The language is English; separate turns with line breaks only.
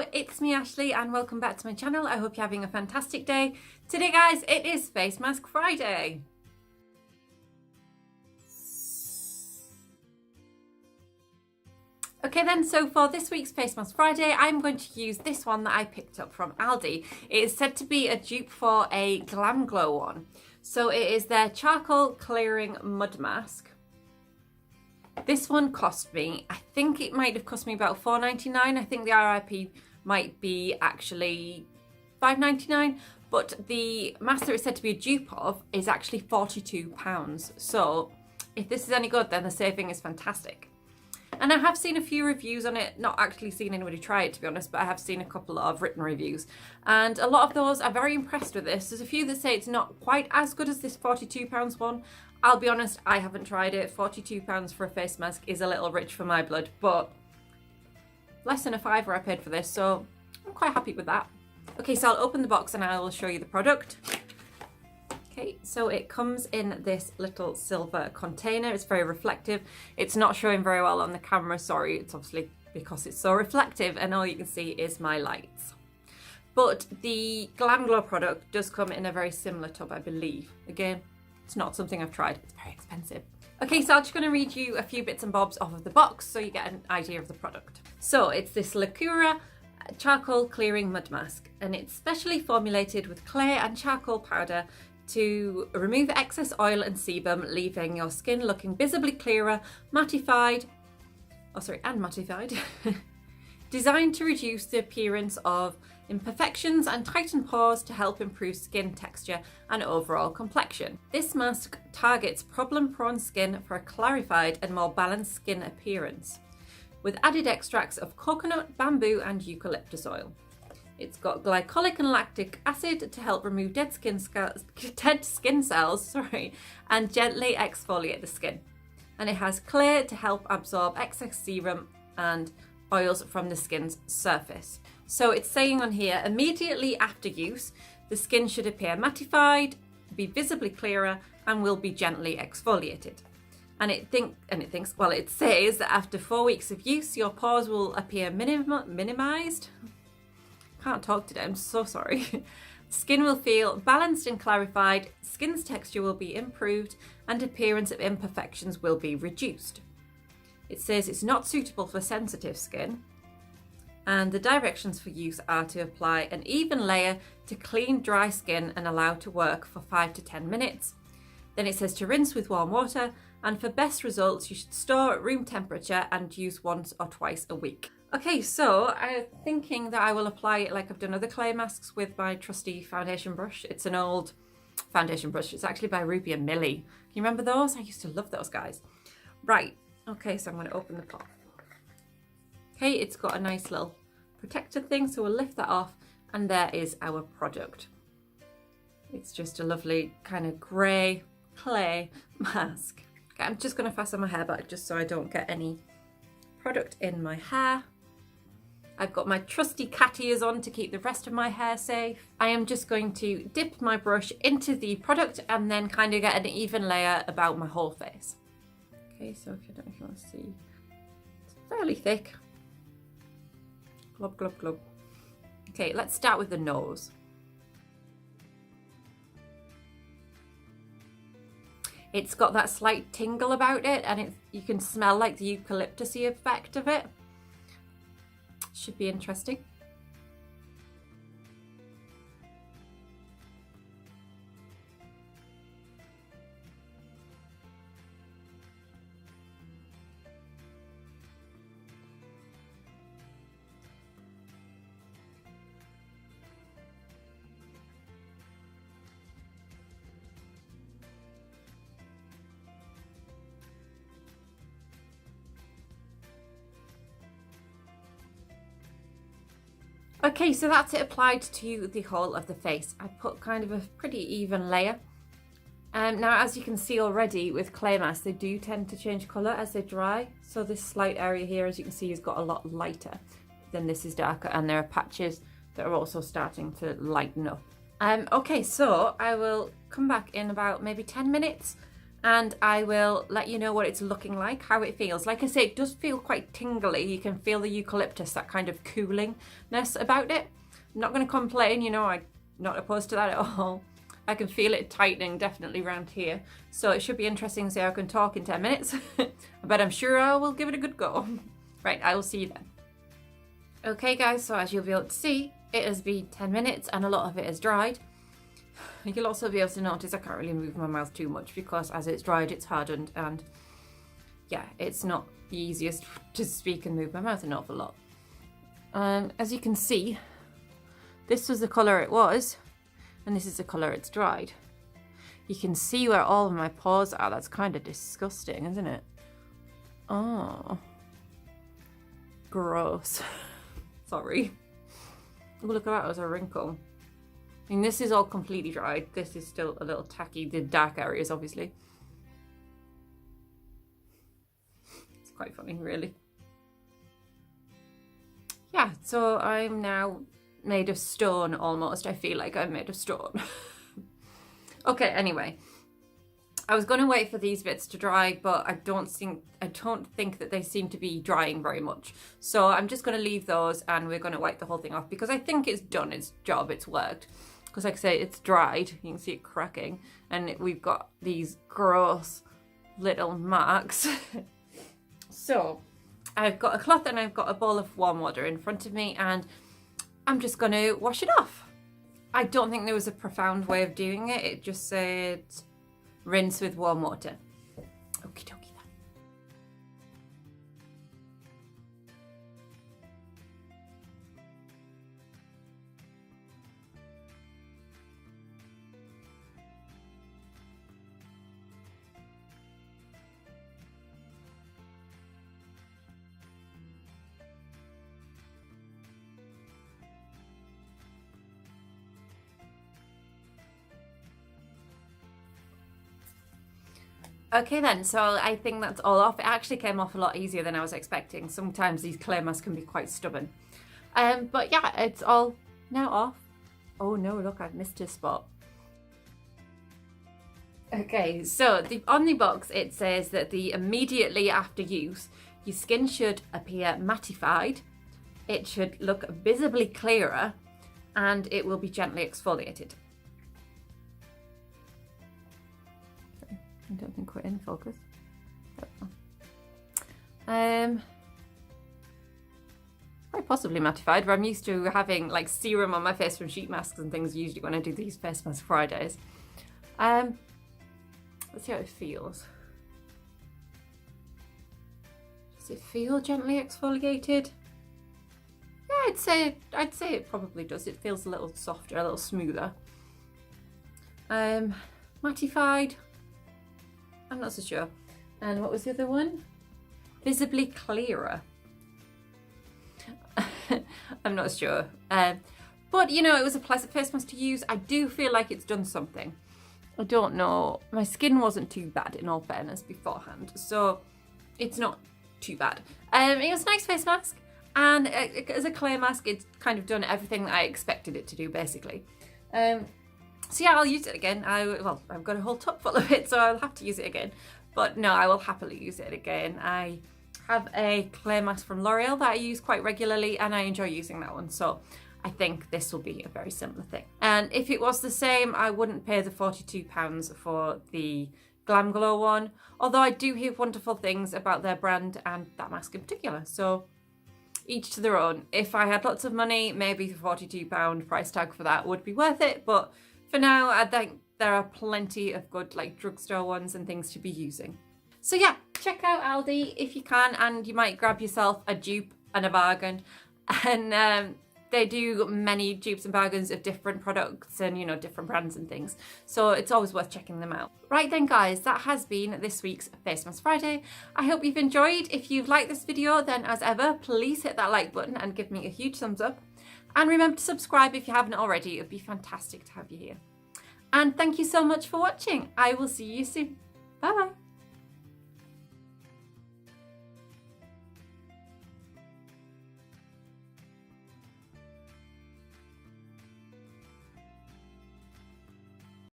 Hello, it's me Ashley and welcome back to my channel. I hope you're having a fantastic day. Today guys, it is Face Mask Friday. Okay then, so for this week's Face Mask Friday, I'm going to use this one that I picked up from Aldi. It is said to be a dupe for a Glam Glow one. So it is their charcoal clearing mud mask. This one cost me, I think it might have cost me about $4.99. I think the RIP might be actually $5.99, but the mask that it's said to be a dupe of is actually £42. So if this is any good, then the saving is fantastic. And I have seen a few reviews on it, not actually seen anybody try it to be honest, but I have seen a couple of written reviews. And a lot of those are very impressed with this. There's a few that say it's not quite as good as this £42 one. I'll be honest, I haven't tried it. £42 for a face mask is a little rich for my blood, but less than a fiver I paid for this, so I'm quite happy with that. Okay, so I'll open the box and I will show you the product. Okay, so it comes in this little silver container. It's very reflective. It's not showing very well on the camera, sorry. It's obviously because it's so reflective and all you can see is my lights. But the Glam Glow product does come in a very similar tub, I believe. Again, it's not something I've tried. It's very expensive. Okay, so I'm just going to read you a few bits and bobs off of the box so you get an idea of the product. So it's this Lacura charcoal clearing mud mask, and it's specially formulated with clay and charcoal powder to remove excess oil and sebum, leaving your skin looking visibly clearer, mattified, designed to reduce the appearance of imperfections and tighten pores to help improve skin texture and overall complexion. This mask targets problem-prone skin for a clarified and more balanced skin appearance, with added extracts of coconut, bamboo and eucalyptus oil. It's got glycolic and lactic acid to help remove dead skin cells, and gently exfoliate the skin. And it has clay to help absorb excess serum and oils from the skin's surface. So it's saying on here, immediately after use, the skin should appear mattified, be visibly clearer, and will be gently exfoliated. And it says that after 4 weeks of use, your pores will appear minimized. Can't talk today, I'm so sorry. Skin will feel balanced and clarified, skin's texture will be improved, and appearance of imperfections will be reduced. It says it's not suitable for sensitive skin, and the directions for use are to apply an even layer to clean dry skin and allow to work for 5 to 10 minutes. Then it says to rinse with warm water, and for best results you should store at room temperature and use once or twice a week. Okay, so I'm thinking that I will apply it like I've done other clay masks with my trusty foundation brush. It's an old foundation brush. It's actually by Ruby and Millie. Can you remember those? I used to love those guys. Right, okay, so I'm going to open the pot. Okay, it's got a nice little protector thing, so we'll lift that off and there is our product. It's just a lovely kind of grey clay mask. Okay, I'm just going to fasten my hair back just so I don't get any product in my hair. I've got my trusty cat ears on to keep the rest of my hair safe. I am just going to dip my brush into the product and then kind of get an even layer about my whole face. Okay, so I don't know if you want to see. It's fairly thick. Glub, glub, glub. Okay, let's start with the nose. It's got that slight tingle about it, and you can smell like the eucalyptus-y effect of it. Should be interesting. Okay, so that's it applied to the whole of the face. I put kind of a pretty even layer. Now, as you can see already with clay masks, they do tend to change colour as they dry. So this slight area here, as you can see, has got a lot lighter than this is darker, and there are patches that are also starting to lighten up. Okay, so I will come back in about maybe 10 minutes and I will let you know what it's looking like, how it feels. Like I say, it does feel quite tingly. You can feel the eucalyptus, that kind of coolingness about it. I'm not going to complain, you know, I'm not opposed to that at all. I can feel it tightening definitely around here. So it should be interesting to see how I can talk in 10 minutes. But I'm sure I will give it a good go. Right, I will see you then. Okay guys, so as you'll be able to see, it has been 10 minutes and a lot of it is dried. You'll also be able to notice I can't really move my mouth too much because as it's dried, it's hardened, and yeah, it's not the easiest to speak and move my mouth an awful lot. As you can see, this was the colour it was, and this is the colour it's dried. You can see where all of my pores are. That's kind of disgusting, isn't it? Oh. Gross. Sorry. Oh, look at that, there's a wrinkle. I mean, this is all completely dried. This is still a little tacky, the dark areas, obviously. It's quite funny, really. Yeah, so I'm now made of stone almost. I feel like I'm made of stone. Okay, anyway. I was going to wait for these bits to dry, but I don't think that they seem to be drying very much. So I'm just going to leave those and we're going to wipe the whole thing off because I think it's done its job, it's worked. Because like I say, it's dried, you can see it cracking, and we've got these gross little marks. So I've got a cloth and I've got a bowl of warm water in front of me, and I'm just going to wash it off. I don't think there was a profound way of doing it. It just said rinse with warm water. Okie dokie. Okay then, so I think that's all off. It actually came off a lot easier than I was expecting. Sometimes these clay masks can be quite stubborn. But yeah, it's all now off. Oh no, look, I've missed a spot. Okay, so on the box it says that immediately after use, your skin should appear mattified, it should look visibly clearer, and it will be gently exfoliated. I don't think we're in focus. Quite possibly mattified, but I'm used to having like serum on my face from sheet masks and things usually when I do these face mask Fridays. Let's see how it feels. Does it feel gently exfoliated? Yeah, I'd say it probably does. It feels a little softer, a little smoother. Mattified. I'm not so sure. And what was the other one? Visibly clearer. I'm not sure. But you know, it was a pleasant face mask to use. I do feel like it's done something. I don't know. My skin wasn't too bad in all fairness beforehand, so it's not too bad. It was a nice face mask, and as a clay mask, it's kind of done everything that I expected it to do, basically. So yeah, I'll use it again. Well, I've got a whole tub full of it, so I'll have to use it again. But no, I will happily use it again. I have a clay mask from L'Oreal that I use quite regularly, and I enjoy using that one. So I think this will be a very similar thing. And if it was the same, I wouldn't pay the £42 for the Glam Glow one. Although I do hear wonderful things about their brand and that mask in particular. So each to their own. If I had lots of money, maybe the £42 price tag for that would be worth it. But for now, I think there are plenty of good like drugstore ones and things to be using. So yeah, check out Aldi if you can, and you might grab yourself a dupe and a bargain. And they do many dupes and bargains of different products and, you know, different brands and things. So it's always worth checking them out. Right then guys, that has been this week's Face Mask Friday. I hope you've enjoyed. If you've liked this video, then as ever, please hit that like button and give me a huge thumbs up. And remember to subscribe if you haven't already. It would be fantastic to have you here. And thank you so much for watching. I will see you soon. Bye bye.